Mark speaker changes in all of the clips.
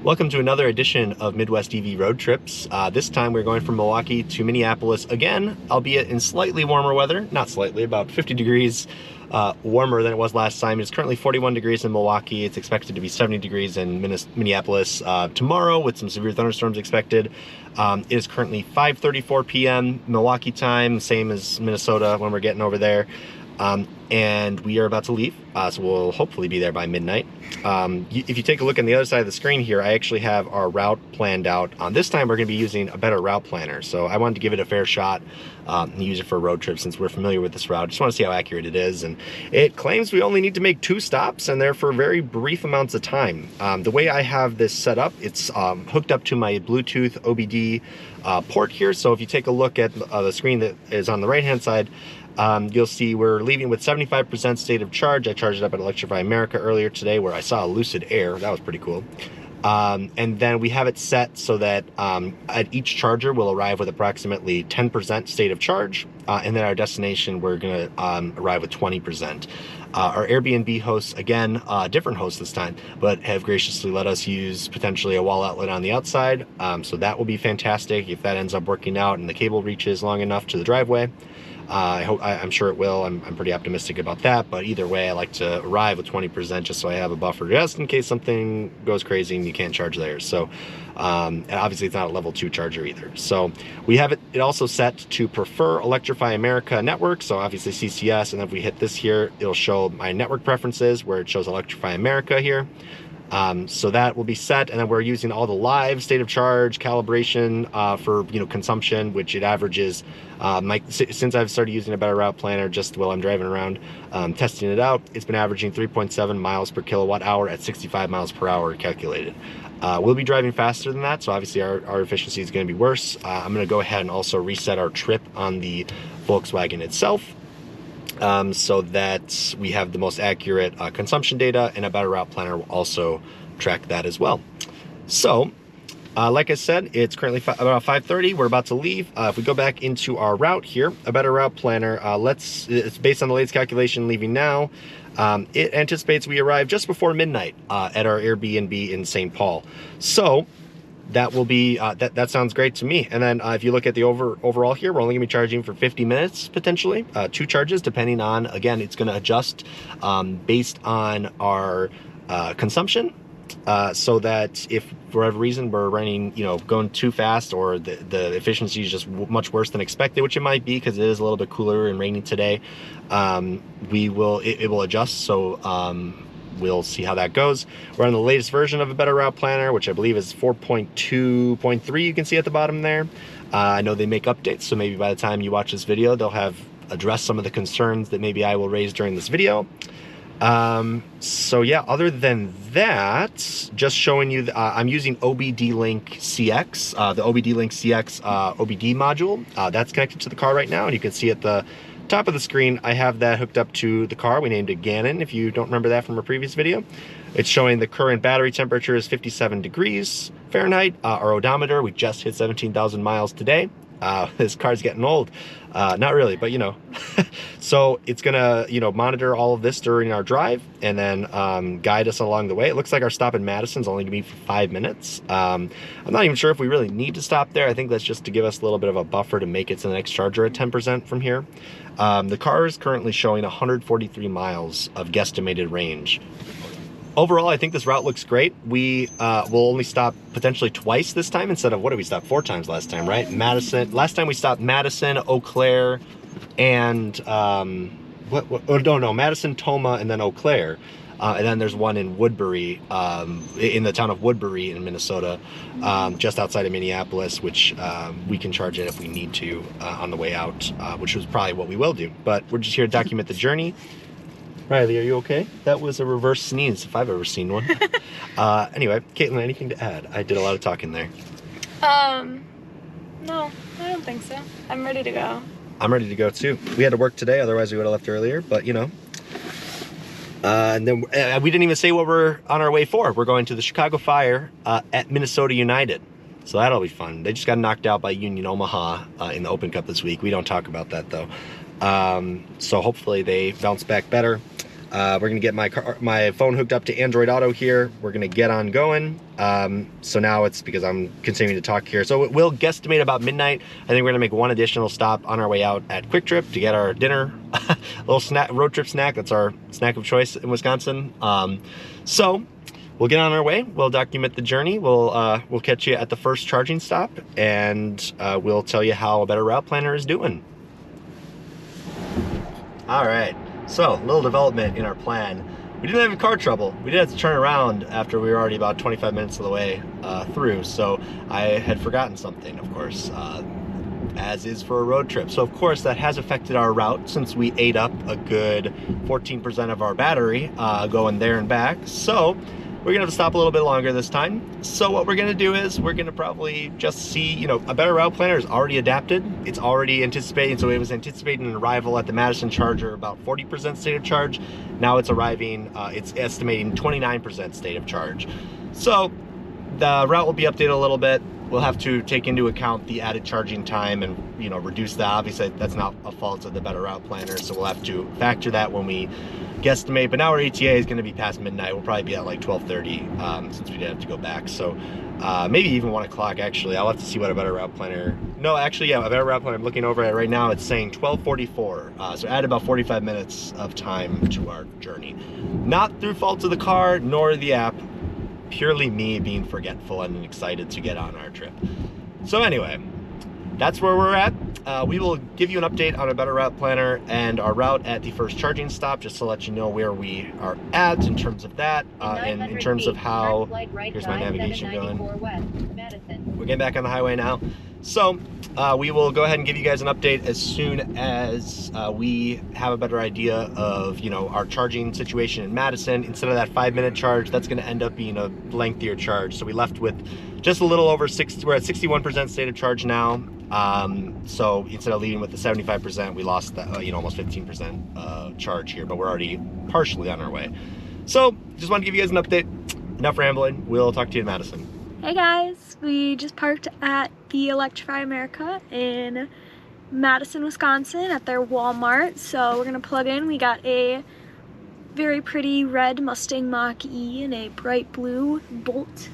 Speaker 1: Welcome to another edition of Midwest EV Road Trips. This time we're going from Milwaukee to Minneapolis again, albeit in slightly warmer weather. Not slightly, about 50 degrees warmer than it was last time. It's currently 41 degrees in Milwaukee. It's expected to be 70 degrees in Minneapolis tomorrow with some severe thunderstorms expected. It is currently 5:34 p.m. Milwaukee time, same as Minnesota when we're getting over there. And we are about to leave, so we'll hopefully be there by midnight. If you take a look on the other side of the screen here, I actually have our route planned out. This time we're going to be using a better route planner, so I wanted to give it a fair shot and use it for a road trip since we're familiar with this route. Just want to see how accurate it is, and it claims we only need to make 2 stops, and they're for very brief amounts of time. The way I have this set up, it's hooked up to my Bluetooth OBD port here, so if you take a look at the screen that is on the right-hand side, you'll see we're leaving with 75% state of charge. I charged it up at Electrify America earlier today where I saw a Lucid Air. That was pretty cool. And then we have it set so that at each charger we'll arrive with approximately 10% state of charge, and then our destination we're going to arrive with 20%. Our Airbnb hosts, again, different hosts this time, but have graciously let us use potentially a wall outlet on the outside, so that will be fantastic if that ends up working out and the cable reaches long enough to the driveway. I'm sure it will. I'm pretty optimistic about that, but either way, I like to arrive with 20% just so I have a buffer just in case something goes crazy and you can't charge there. So and obviously it's not a level 2 charger either. So we have it also set to prefer Electrify America network, so obviously CCS, and if we hit this here, it'll show my network preferences where it shows Electrify America here. So that will be set, and then we're using all the live state of charge calibration for consumption, which it averages. Since I've started using a better route planner, just while I'm driving around testing it out, it's been averaging 3.7 miles per kilowatt hour at 65 miles per hour calculated. We'll be driving faster than that, so obviously our efficiency is going to be worse. I'm going to go ahead and also reset our trip on the Volkswagen itself, so that we have the most accurate consumption data, and a better route planner will also track that as well. So like I said, it's currently about 5:30. We're about to leave. If we go back into our route here, a better route planner, it's based on the latest calculation leaving now. It anticipates we arrive just before midnight at our Airbnb in St. Paul. So that will be that sounds great to me. And then if you look at the overall here, we're only gonna be charging for 50 minutes potentially, 2 charges depending on, again, it's gonna adjust based on our consumption, so that if for whatever reason we're running, going too fast, or the efficiency is just much worse than expected, which it might be because it is a little bit cooler and rainy today, it will adjust. So we'll see how that goes. We're on the latest version of a better route planner, which I believe is 4.2.3. You can see at the bottom there. I know they make updates, so maybe by the time you watch this video, they'll have addressed some of the concerns that maybe I will raise during this video. So yeah, other than that, just showing you, I'm using OBD Link CX, the OBD Link CX OBD module. That's connected to the car right now, and you can see at the top of the screen, I have that hooked up to the car. We named it Gannon, if you don't remember that from a previous video. It's showing the current battery temperature is 57 degrees Fahrenheit. Our odometer, we just hit 17,000 miles today. This car's getting old. Not really, but so it's gonna monitor all of this during our drive, and then guide us along the way. It looks like our stop in Madison's only gonna be for 5 minutes. I'm not even sure if we really need to stop there. I think that's just to give us a little bit of a buffer to make it to the next charger at 10% from here. The car is currently showing 143 miles of guesstimated range. Overall, I think this route looks great. We will only stop potentially twice this time instead of, what did we stop? 4 times last time, right? Madison. Last time we stopped Madison, Eau Claire, and Madison, Toma, and then Eau Claire. And then there's one in Woodbury, in the town of Woodbury in Minnesota, just outside of Minneapolis, which we can charge it if we need to on the way out, which was probably what we will do. But we're just here to document the journey. Riley, are you okay? That was a reverse sneeze, if I've ever seen one. Anyway, Caitlin, anything to add? I did a lot of talking there.
Speaker 2: No, I don't think so. I'm ready to go.
Speaker 1: I'm ready to go too. We had to work today, otherwise we would have left earlier, but and then we didn't even say what we're on our way for. We're going to the Chicago Fire at Minnesota United. So that'll be fun. They just got knocked out by Union Omaha in the Open Cup this week. We don't talk about that though. So hopefully they bounce back better. We're gonna get my phone hooked up to Android Auto here. We're gonna get on going. So now it's because I'm continuing to talk here. So we'll guesstimate about midnight. I think we're gonna make one additional stop on our way out at Quick Trip to get our dinner, a little snack, road trip snack. That's our snack of choice in Wisconsin. So we'll get on our way. We'll document the journey. We'll catch you at the first charging stop, and we'll tell you how a Better Route Planner is doing. All right. So, a little development in our plan. We didn't have any car trouble. We did have to turn around after we were already about 25 minutes of the way through. So, I had forgotten something, of course, as is for a road trip. So, of course, that has affected our route since we ate up a good 14% of our battery going there and back. So, we're gonna have to stop a little bit longer this time. So what we're gonna do is we're gonna probably just see, you know, a Better Route Planner is already adapted. It's already anticipating, so it was anticipating an arrival at the Madison charger about 40% state of charge. Now it's arriving, it's estimating 29% state of charge. So the route will be updated a little bit. We'll have to take into account the added charging time and, you know, reduce that. Obviously, that's not a fault of the Better Route Planner, so we'll have to factor that when we guesstimate. But now our ETA is going to be past midnight. We'll probably be at like 12:30 since we did have to go back. So maybe even 1 o'clock, actually. I'll have to see what a Better Route Planner... No, actually, yeah, a Better Route Planner, I'm looking over at it right now. It's saying 12:44. So add about 45 minutes of time to our journey. Not through fault of the car, nor the app. Purely me being forgetful and excited to get on our trip. So anyway, that's where we're at. We will give you an update on a Better Route Planner and our route at the first charging stop, just to let you know where we are at in terms of that, and in terms of how, here's my navigation going. We're getting back on the highway now. So we will go ahead and give you guys an update as soon as we have a better idea of, you know, our charging situation in Madison. Instead of that 5-minute charge, that's going to end up being a lengthier charge. So we left with just a little over 60. We're at 61% state of charge now. So instead of leaving with the 75%, we lost the, you know, almost 15% charge here, but we're already partially on our way. So just want to give you guys an update. Enough rambling. We'll talk to you in Madison.
Speaker 2: Hey guys, we just parked at the Electrify America in Madison, Wisconsin at their Walmart. So we're gonna plug in. We got a very pretty red Mustang Mach-E and a bright blue Bolt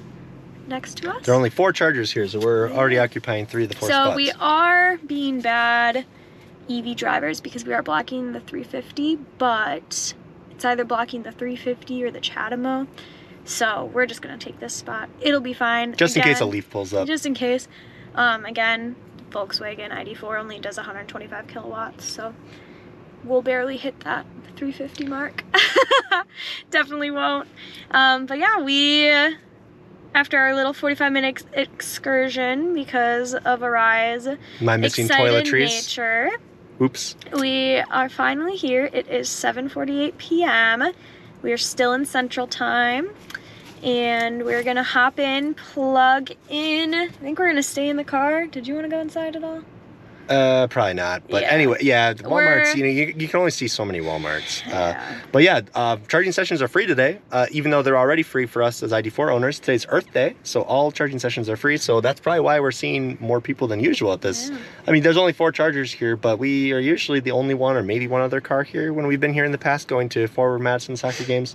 Speaker 2: next to us.
Speaker 1: There are only 4 chargers here, so we're already occupying 3 of the 4 spots.
Speaker 2: So we are being bad EV drivers because we are blocking the 350, but it's either blocking the 350 or the Chatamo. So we're just gonna take this spot. It'll be fine.
Speaker 1: Just in case a leaf pulls up.
Speaker 2: Just in case. Again, Volkswagen ID4 only does 125 kilowatts, so we'll barely hit that 350 mark. Definitely won't. But yeah, we, after our little 45-minute excursion because of Ari's
Speaker 1: my missing toiletries.
Speaker 2: Nature,
Speaker 1: oops.
Speaker 2: We are finally here. It is 7:48 p.m. We are still in Central Time, and we're gonna hop in, plug in. I think we're gonna stay in the car. Did you want to go inside at all?
Speaker 1: Probably not. But anyway, yeah, Walmart's, you know, you can only see so many Walmarts.
Speaker 2: Yeah.
Speaker 1: But yeah, charging sessions are free today, even though they're already free for us as ID4 owners. Today's Earth Day, so all charging sessions are free. So that's probably why we're seeing more people than usual at this. Yeah. I mean, there's only 4 chargers here, but we are usually the only one or maybe one other car here when we've been here in the past going to Forward Madison soccer games.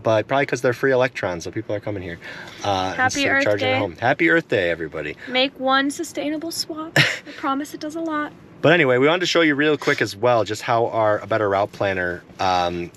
Speaker 1: But probably because they're free electrons, so people are coming here.
Speaker 2: Happy Earth Day.
Speaker 1: At home. Happy Earth Day, everybody.
Speaker 2: Make one sustainable swap. I promise it does a lot.
Speaker 1: But anyway, we wanted to show you real quick as well just how our Better Route Planner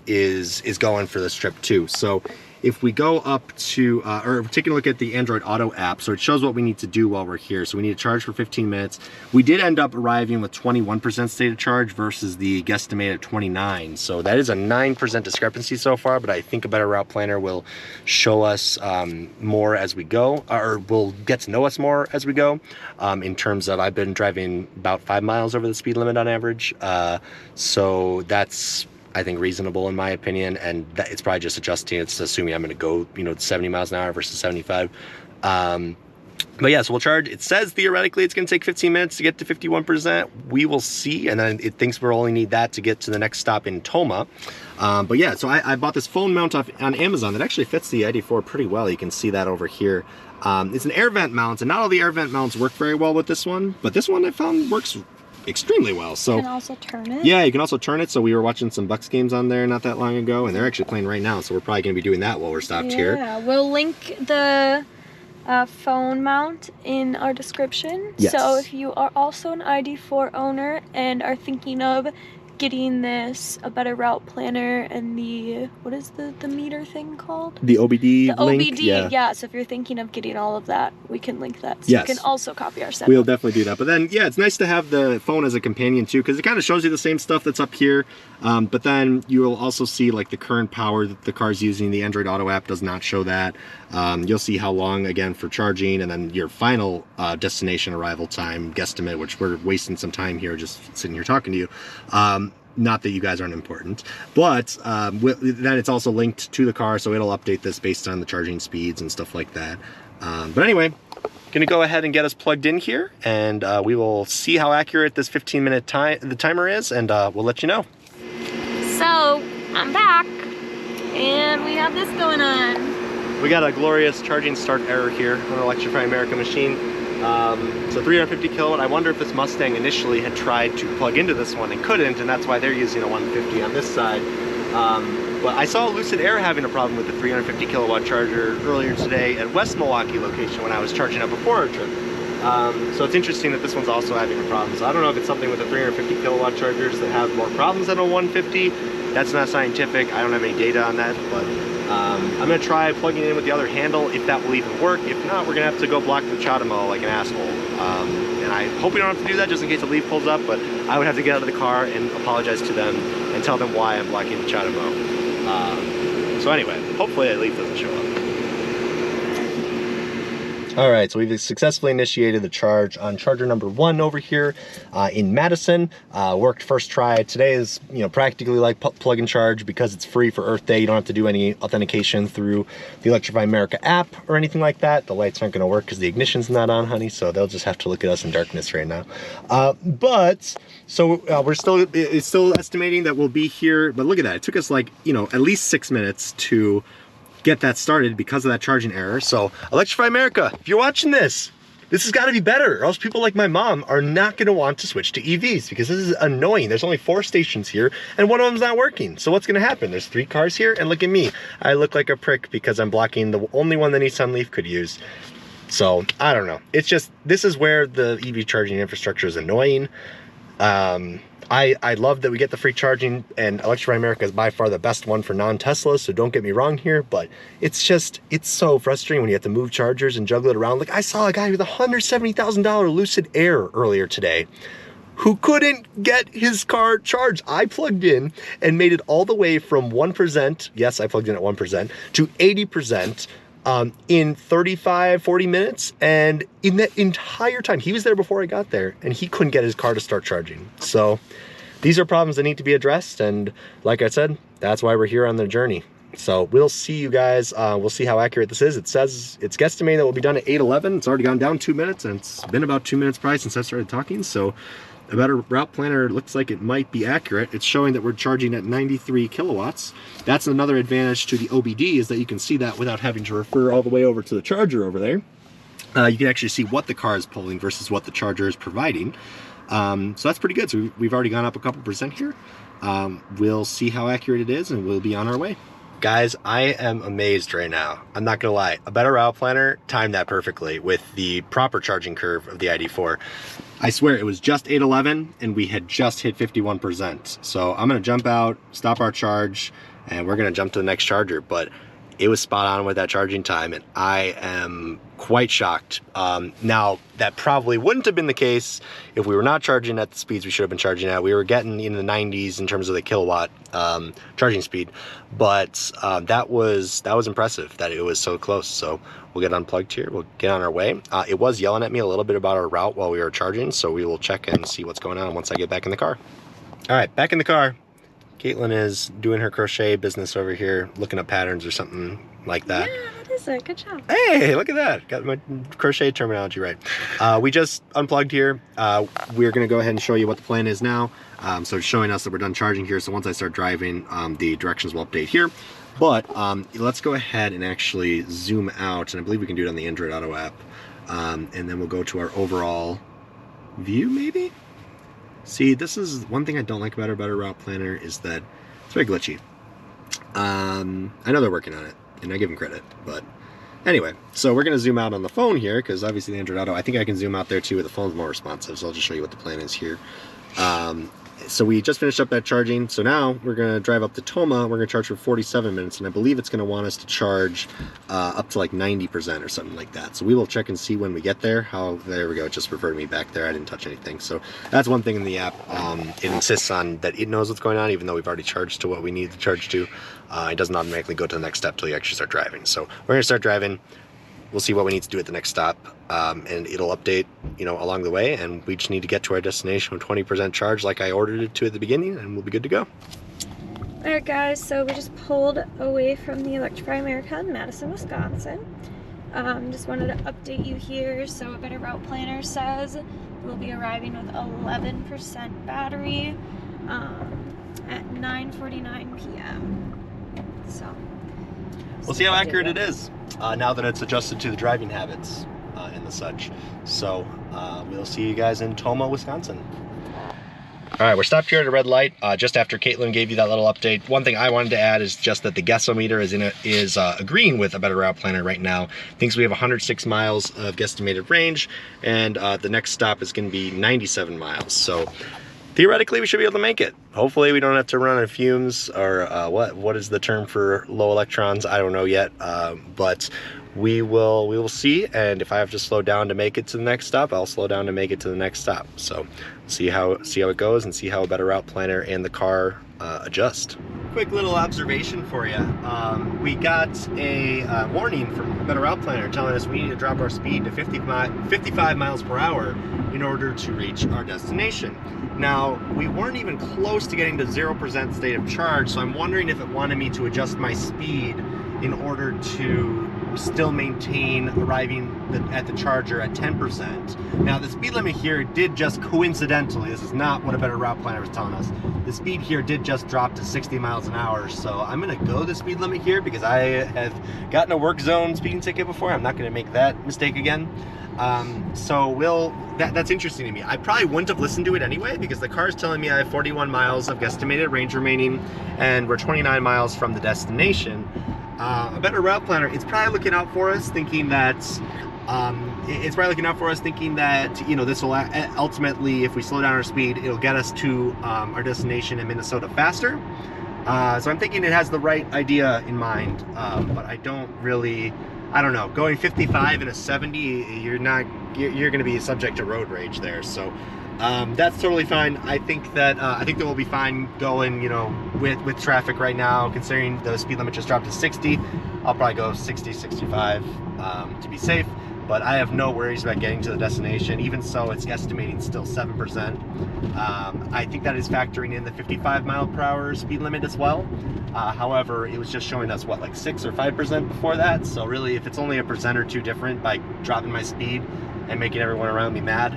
Speaker 1: is going for this trip too. So if we go up to, or taking a look at the Android Auto app, so it shows what we need to do while we're here. So we need to charge for 15 minutes. We did end up arriving with 21% state of charge versus the guesstimated 29. So that is a 9% discrepancy so far, but I think a Better Route Planner will show us more as we go, or will get to know us more as we go, in terms of, I've been driving about 5 miles over the speed limit on average. So that's, I think, reasonable in my opinion, and that it's probably just adjusting. It's assuming I'm going to go, you know, 70 miles an hour versus 75. But yeah, so we'll charge. It says theoretically it's going to take 15 minutes to get to 51%. We will see, and then it thinks we'll only need that to get to the next stop in Toma. But yeah, so I bought this phone mount on Amazon that actually fits the ID4 pretty well. You can see that over here. It's an air vent mount, and not all the air vent mounts work very well with this one, but this one I found works extremely well. So
Speaker 2: you can also turn it.
Speaker 1: Yeah, you can also turn it. So we were watching some Bucks games on there not that long ago, and they're actually playing right now. So we're probably going to be doing that while we're stopped here.
Speaker 2: Yeah, we'll link the phone mount in our description.
Speaker 1: Yes.
Speaker 2: So if you are also an ID4 owner and are thinking of getting this, a better route planner, and the, what is the meter thing called?
Speaker 1: The OBD link?
Speaker 2: OBD, yeah. So if you're thinking of getting all of that, we can link that. So
Speaker 1: yes.
Speaker 2: You can also copy our setup.
Speaker 1: We'll definitely do that. But then, yeah, it's nice to have the phone as a companion too, because it kind of shows you the same stuff that's up here. But then you will also see like the current power that the car's using. The Android Auto app does not show that. You'll see how long, again, for charging, and then your final destination arrival time guesstimate, which we're wasting some time here just sitting here talking to you. Not that you guys aren't important, but then it's also linked to the car, so it'll update this based on the charging speeds and stuff like that. But anyway, gonna go ahead and get us plugged in here, and we will see how accurate this 15-minute timer is, and we'll let you know.
Speaker 2: So I'm back, and we have this going on.
Speaker 1: We got a glorious charging start error here on an Electrify America machine. So 350 kilowatt. I wonder if this Mustang initially had tried to plug into this one and couldn't, and that's why they're using a 150 on this side. But I saw Lucid Air having a problem with the 350 kilowatt charger earlier today at West Milwaukee location when I was charging up before our trip. So it's interesting that this one's also having a problem. So I don't know if it's something with the 350 kilowatt chargers that have more problems than a 150. That's not scientific. I don't have any data on that, but I'm gonna try plugging in with the other handle if that will even work. If not, we're gonna have to go block the CHAdeMO like an asshole. And I hope we don't have to do that just in case the leaf pulls up, but I would have to get out of the car and apologize to them and tell them why I'm blocking the CHAdeMO. So anyway, hopefully that leaf doesn't show up. All right, so we've successfully initiated the charge on charger number 1 over here in Madison. Worked first try. Today is, practically like plug and charge because it's free for Earth Day. You don't have to do any authentication through the Electrify America app or anything like that. The lights aren't going to work because the ignition's not on, honey, so they'll just have to look at us in darkness right now. We're still estimating that we'll be here, but look at that. It took us like, at least 6 minutes to get that started because of that charging error. So Electrify America, if you're watching this has got to be better, or else people like my mom are not going to want to switch to EVs because this is annoying. There's only 4 stations here and one of them's not working. So what's going to happen? There's 3 cars here, and look at me. I look like a prick because I'm blocking the only one the Nissan Leaf could use. So I don't know. It's just, this is where the EV charging infrastructure is annoying. I love that we get the free charging, and Electrify America is by far the best one for non-Teslas, so don't get me wrong here, but it's so frustrating when you have to move chargers and juggle it around. Like, I saw a guy with a $170,000 Lucid Air earlier today who couldn't get his car charged. I plugged in and made it all the way from 1%, yes, I plugged in at 1%, to 80%, in 35-40 minutes, and in that entire time, he was there before I got there, and he couldn't get his car to start charging. So these are problems that need to be addressed, and like I said, that's why we're here on the journey. So we'll see you guys. We'll see how accurate this is. It says it's guesstimated that we'll be done at 8:11. It's already gone down 2 minutes, and it's been about 2 minutes probably since I started talking. So a better route planner looks like it might be accurate. It's showing that we're charging at 93 kilowatts. That's another advantage to the OBD, is that you can see that without having to refer all the way over to the charger over there. You can actually see what the car is pulling versus what the charger is providing. So that's pretty good. So we've already gone up a couple percent here. We'll see how accurate it is, and we'll be on our way. Guys, I am amazed right now. I'm not gonna lie. A better route planner timed that perfectly with the proper charging curve of the ID4. I swear it was just 8:11 and we had just hit 51%. So I'm gonna jump out, stop our charge, and we're gonna jump to the next charger. But it was spot on with that charging time, and I am quite shocked. Now, that probably wouldn't have been the case if we were not charging at the speeds we should have been charging at. We were getting in the 90s in terms of the kilowatt charging speed, but that was impressive that it was so close. So we'll get unplugged here, we'll get on our way. It was yelling at me a little bit about our route while we were charging, so we will check and see what's going on once I get back in the car. All right, back in the car. Caitlin is doing her crochet business over here, looking up patterns or something like that.
Speaker 2: Yeah, that is it. Good job.
Speaker 1: Hey, look at that. Got my crochet terminology right. We just unplugged here. We're going to go ahead and show you what the plan is now. So it's showing us that we're done charging here. So once I start driving, the directions will update here. But let's go ahead and actually zoom out. And I believe we can do it on the Android Auto app. And then we'll go to our overall view, maybe? See, this is one thing I don't like about our Better Route Planner is that it's very glitchy. I know they're working on it, and I give them credit, but anyway, so we're going to zoom out on the phone here, because obviously the Android Auto, I think I can zoom out there too, with the phone's more responsive, so I'll just show you what the plan is here. So we just finished up that charging, so now we're going to drive up to Toma. We're going to charge for 47 minutes, and I believe it's going to want us to charge up to like 90% or something like that. So we will check and see when we get there. There we go, it just reverted me back there. I didn't touch anything. So that's one thing in the app. It insists on that it knows what's going on, even though we've already charged to what we need to charge to. It doesn't automatically go to the next step till you actually start driving. So we're going to start driving. We'll see what we need to do at the next stop, and it'll update, you know, along the way, and we just need to get to our destination with 20% charge like I ordered it to at the beginning, and we'll be good to go.
Speaker 2: Alright guys, so we just pulled away from the Electrify America in Madison, Wisconsin. Just wanted to update you here. So a Better Route Planner says we'll be arriving with 11% battery at 9:49 p.m. So
Speaker 1: we'll see how accurate it is now that it's adjusted to the driving habits and the such. So we'll see you guys in Toma, Wisconsin. All right, we're stopped here at a red light just after Caitlin gave you that little update. One thing I wanted to add is just that the guessometer is agreeing with a Better Route Planner right now. Thinks we have 106 miles of guesstimated range, and the next stop is going to be 97 miles. So theoretically, we should be able to make it. Hopefully, we don't have to run on fumes, or what is the term for low electrons? I don't know yet, but we will see. And if I have to slow down to make it to the next stop, I'll slow down to make it to the next stop. So see how it goes, and see how a Better Route Planner and the car adjust. Quick little observation for you. We got a warning from a Better Route Planner telling us we need to drop our speed to 55 miles per hour in order to reach our destination. Now, we weren't even close to getting to 0% state of charge, so I'm wondering if it wanted me to adjust my speed in order to still maintain arriving at the charger at 10%. Now, the speed limit here did just coincidentally, this is not what a Better Route Planner was telling us, the speed here did just drop to 60 miles an hour, so I'm gonna go the speed limit here because I have gotten a work zone speeding ticket before. I'm not gonna make that mistake again. So that's interesting to me. I probably wouldn't have listened to it anyway, because the car is telling me I have 41 miles of guesstimated range remaining, and we're 29 miles from the destination. A Better Route Planner, it's probably looking out for us, thinking that you know, this will ultimately, if we slow down our speed, it'll get us to our destination in Minnesota faster. So I'm thinking it has the right idea in mind, but I don't know. Going 55 and a 70, you're going to be subject to road rage there. So that's totally fine. I think that we'll be fine going, you know, with traffic right now, considering the speed limit just dropped to 60. I'll probably go 60, 65 to be safe. But I have no worries about getting to the destination. Even so, it's estimating still 7%. I think that is factoring in the 55 mile per hour speed limit as well. However, it was just showing us what, like 6 or 5% before that. So really, if it's only a % or two different by dropping my speed and making everyone around me mad,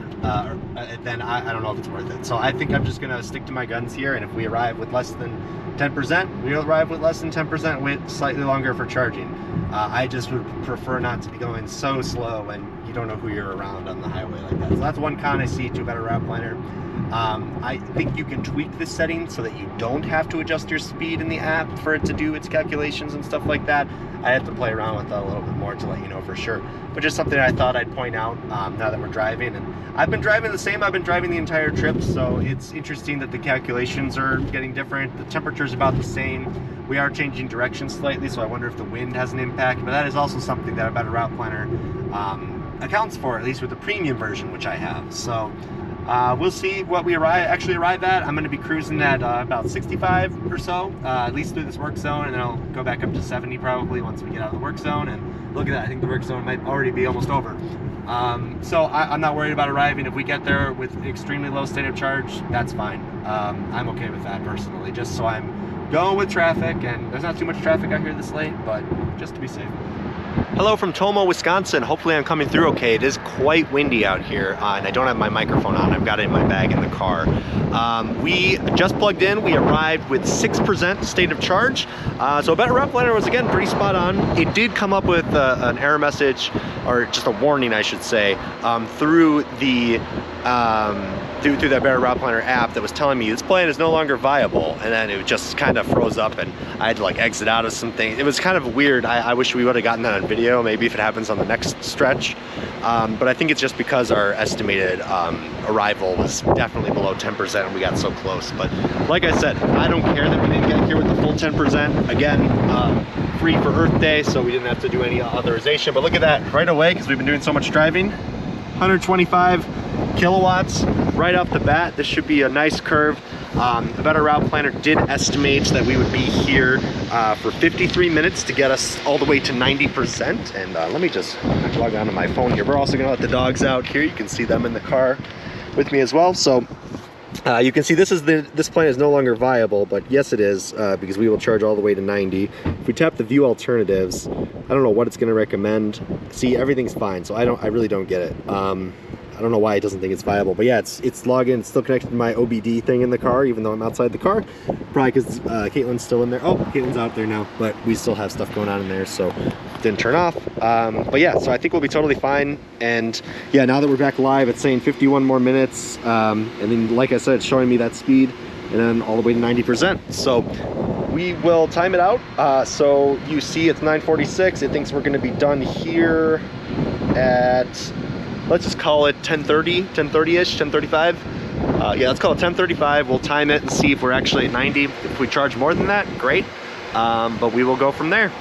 Speaker 1: then I don't know if it's worth it. So I think I'm just gonna stick to my guns here, and if we arrive with less than 10%, we'll arrive with less than 10% with slightly longer for charging. I just would prefer not to be going so slow and you don't know who you're around on the highway like that. So that's one con I see to a Better Route Planner. I think you can tweak this setting so that you don't have to adjust your speed in the app for it to do its calculations and stuff like that. I have to play around with that a little bit more to let you know for sure. But just something I thought I'd point out now that we're driving. And I've been driving the same. I've been driving the entire trip, so it's interesting that the calculations are getting different. The temperature's about the same. We are changing direction slightly, so I wonder if the wind has an impact. But that is also something that a Better Route Planner accounts for, at least with the premium version, which I have. So we'll see what we actually arrive at. I'm going to be cruising at about 65 or so, at least through this work zone, and then I'll go back up to 70 probably once we get out of the work zone. And look at that, I think the work zone might already be almost over. So I'm not worried about arriving. If we get there with extremely low state of charge, that's fine. I'm okay with that personally, just so I'm going with traffic, and there's not too much traffic out here this late, but just to be safe. Hello from Tomah, Wisconsin. Hopefully I'm coming through okay. It is quite windy out here, and I don't have my microphone on. I've got it in my bag in the car. We just plugged in. We arrived with 6% state of charge. So a better route planner was, again, pretty spot on. It did come up with an error message, or just a warning, I should say, through the through that Better Route Planner app that was telling me this plan is no longer viable, and then it just kind of froze up and I had to like exit out of something. It was kind of weird. I wish we would have gotten that on video, maybe if it happens on the next stretch. But I think it's just because our estimated arrival was definitely below 10% and we got so close. But like I said, I don't care that we didn't get here with the full 10%. Again, free for Earth Day, so we didn't have to do any authorization. But look at that right away, because we've been doing so much driving. 125 kilowatts right off the bat. This should be a nice curve. A Better Route Planner did estimate that we would be here for 53 minutes to get us all the way to 90%. And let me just log onto my phone here. We're also gonna let the dogs out here. You can see them in the car with me as well. So you can see this plan is no longer viable, but yes it is, because we will charge all the way to 90. If we tap the view alternatives, I don't know what it's gonna recommend. See, everything's fine, so I really don't get it. I don't know why it doesn't think it's viable, but yeah, it's login. It's still connected to my OBD thing in the car, even though I'm outside the car. Probably because Caitlin's still in there. Oh, Caitlin's out there now, but we still have stuff going on in there, so it didn't turn off. But yeah, so I think we'll be totally fine. And yeah, now that we're back live, it's saying 51 more minutes. And then, like I said, it's showing me that speed, and then all the way to 90%. So we will time it out. So you see it's 9:46. It thinks we're gonna be done here at, let's just call it 10:30-ish, 10:35. Yeah, let's call it 10:35. We'll time it and see if we're actually at 90. If we charge more than that, great. But we will go from there.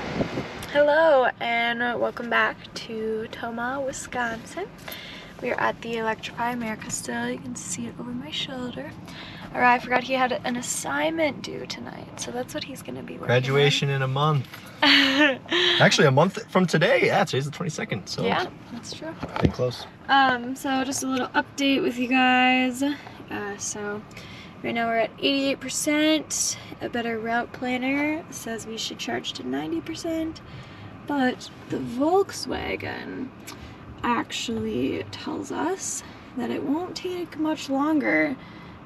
Speaker 2: Hello and welcome back to Tomah, Wisconsin. We are at the Electrify America still. You can see it over my shoulder. Alright, I forgot he had an assignment due tonight, so that's what he's going to be working
Speaker 1: Graduation
Speaker 2: on.
Speaker 1: in a month. Actually, a month from today. Yeah, today's the 22nd. So
Speaker 2: yeah, that's true.
Speaker 1: Getting close.
Speaker 2: So just a little update with you guys. So right now we're at 88%. A Better Route Planner says we should charge to 90%, but the Volkswagen actually tells us that it won't take much longer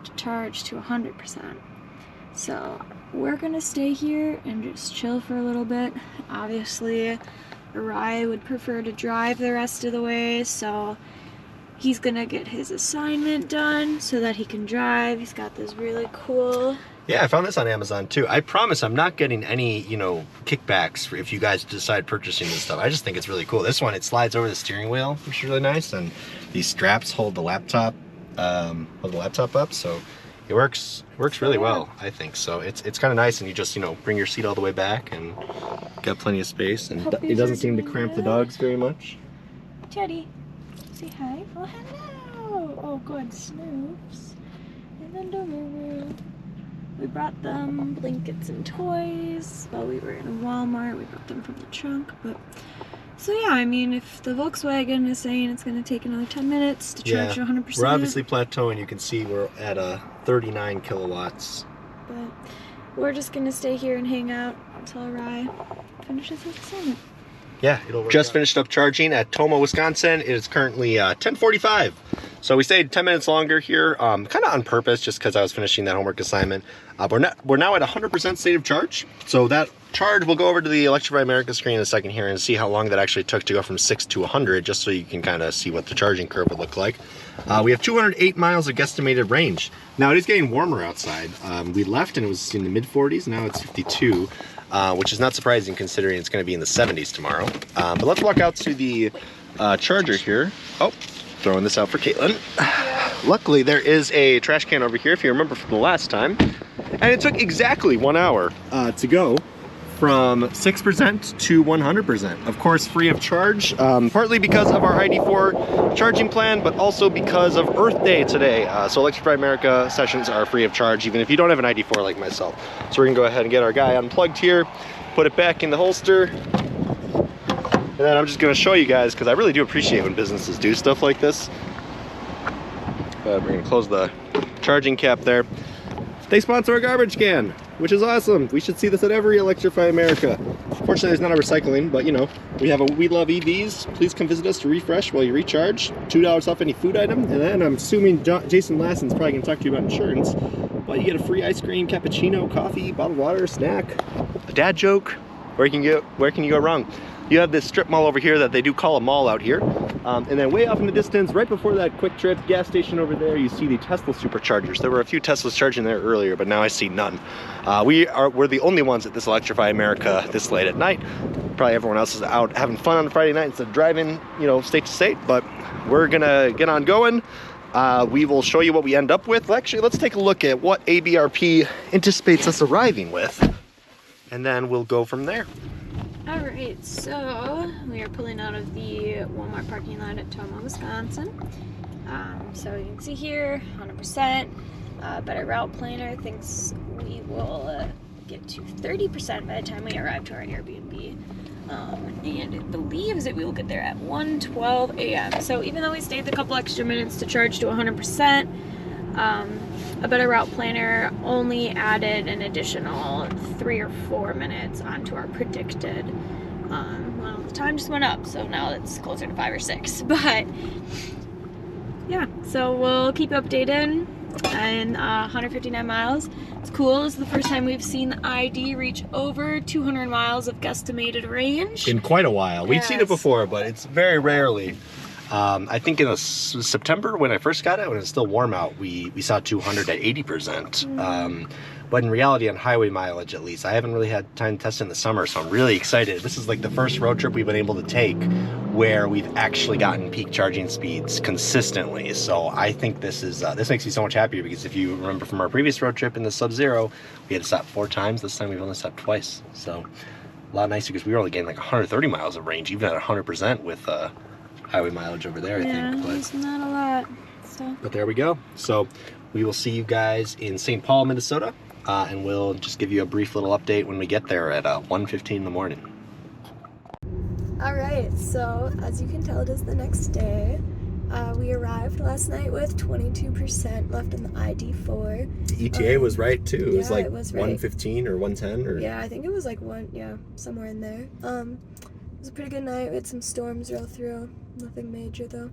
Speaker 2: to charge to 100%. So we're gonna stay here and just chill for a little bit. Obviously, Arai would prefer to drive the rest of the way, so he's gonna get his assignment done so that he can drive. He's got this really cool...
Speaker 1: Yeah, I found this on Amazon too. I promise I'm not getting any, kickbacks if you guys decide purchasing this stuff. I just think it's really cool. This one, it slides over the steering wheel, which is really nice, and these straps hold the laptop up, so it works really well, I think. So it's kind of nice, and you just bring your seat all the way back and got plenty of space, and it doesn't seem to cramp the dogs very much.
Speaker 2: Teddy, say hi. Oh, hello. Oh, good. Snoops. And then Doru. We brought them blankets and toys while we were in Walmart. We brought them from the trunk, but so yeah, I mean, if the Volkswagen is saying it's going to take another 10 minutes to charge to 100%.
Speaker 1: We're obviously plateauing. You can see we're at 39 kilowatts.
Speaker 2: But we're just going to stay here and hang out until Arai finishes his assignment.
Speaker 1: Yeah, it'll work. Just finished up charging at Tomah, Wisconsin. It is currently 10:45. So we stayed 10 minutes longer here, kind of on purpose, just because I was finishing that homework assignment. We're now at 100% state of charge. So that charge, we'll go over to the Electrify America screen in a second here and see how long that actually took to go from 6 to 100, just so you can kind of see what the charging curve would look like. We have 208 miles of guesstimated range. Now it is getting warmer outside. We left and it was in the mid-40s, now it's 52. Which is not surprising considering it's going to be in the 70s tomorrow. But let's walk out to the charger here. Oh, throwing this out for Caitlin. Luckily, there is a trash can over here, if you remember from the last time. And it took exactly 1 hour to go from 6% to 100%. Of course, free of charge, partly because of our ID4 charging plan, but also because of Earth Day today. So Electrify America sessions are free of charge, even if you don't have an ID4 like myself. So we're gonna go ahead and get our guy unplugged here, put it back in the holster, and then I'm just gonna show you guys, because I really do appreciate when businesses do stuff like this. We're gonna close the charging cap there. They sponsor a garbage can, which is awesome. We should see this at every Electrify America. Fortunately, there's not a recycling, but you know, we love EVs. Please come visit us to refresh while you recharge. $2 off any food item, and then I'm assuming Jason Lassen's probably gonna talk to you about insurance. But you get a free ice cream, cappuccino, coffee, bottled water, snack, a dad joke. Where can you go wrong? You have this strip mall over here that they do call a mall out here. And then way off in the distance, right before that Quick Trip gas station over there, you see the Tesla superchargers. There were a few Teslas charging there earlier, but now I see none. We're the only ones at this Electrify America this late at night. Probably everyone else is out having fun on Friday night instead of driving, you know, state to state, but we're gonna get on going. We will show you what we end up with. Actually, let's take a look at what ABRP anticipates us arriving with, and then we'll go from there.
Speaker 2: All right, so we are pulling out of the Walmart parking lot at Toma, Wisconsin. So you can see here, 100%. Better Route Planner thinks we will get to 30% by the time we arrive to our Airbnb. And it believes that we will get there at 1:12 a.m. So even though we stayed a couple extra minutes to charge to 100%, a Better Route Planner only added an additional 3 or 4 minutes onto our predicted. Well, the time just went up, so now it's closer to 5 or 6. But yeah, so we'll keep you updated. And 159 miles. It's cool. This is the first time we've seen the ID reach over 200 miles of guesstimated range.
Speaker 1: In quite a while. We've seen it before, but it's very rarely. I think in September when I first got it, when it was still warm out, we saw 200 at 80%. But in reality, on highway mileage at least, I haven't really had time to test in the summer, so I'm really excited. This is like the first road trip we've been able to take where we've actually gotten peak charging speeds consistently. So I think this makes me so much happier, because if you remember from our previous road trip in the Sub-Zero, we had to stop 4 times. This time we've only stopped twice. So a lot nicer, because we were only getting like 130 miles of range, even at 100% with highway mileage over there, I think. But
Speaker 2: it's not a lot. So.
Speaker 1: But there we go. So we will see you guys in St. Paul, Minnesota, and we'll just give you a brief little update when we get there at 1:15 in the morning.
Speaker 2: All right, so as you can tell, it is the next day. We arrived last night with 22% left in the ID4.
Speaker 1: The ETA was right too. It was like
Speaker 2: it was right.
Speaker 1: 1:15 or 1:10 or
Speaker 2: yeah, I think it was like somewhere in there. It was a pretty good night. We had some storms roll through. Nothing major though.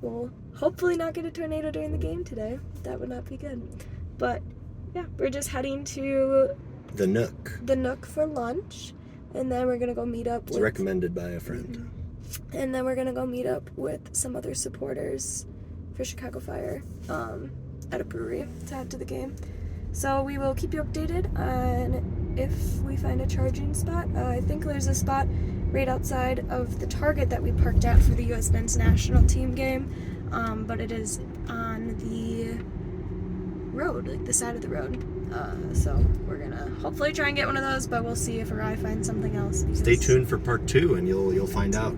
Speaker 2: We'll hopefully not get a tornado during the game today. That would not be good. But yeah, we're just heading to
Speaker 1: the Nook.
Speaker 2: The Nook for lunch, and then we're gonna go meet up.
Speaker 1: It's recommended by a friend.
Speaker 2: And then we're gonna go meet up with some other supporters for Chicago Fire at a brewery to add to the game. So we will keep you updated on if we find a charging spot. I think there's a spot right outside of the Target that we parked at for the U.S. men's national team game, but it is on the road, like the side of the road. So we're gonna hopefully try and get one of those, but we'll see if I find something else.
Speaker 1: Stay tuned for part 2, and you'll find out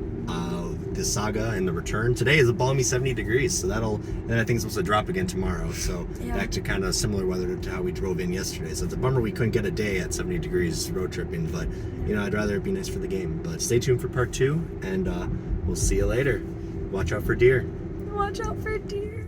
Speaker 1: the saga and the return. Today is a balmy 70 degrees, so then I think it's supposed to drop again tomorrow. So back to kind of similar weather to how we drove in yesterday. So it's a bummer we couldn't get a day at 70 degrees road tripping, but you know, I'd rather it be nice for the game. But stay tuned for part 2, and we'll see you later. Watch out for deer.
Speaker 2: Watch out for deer.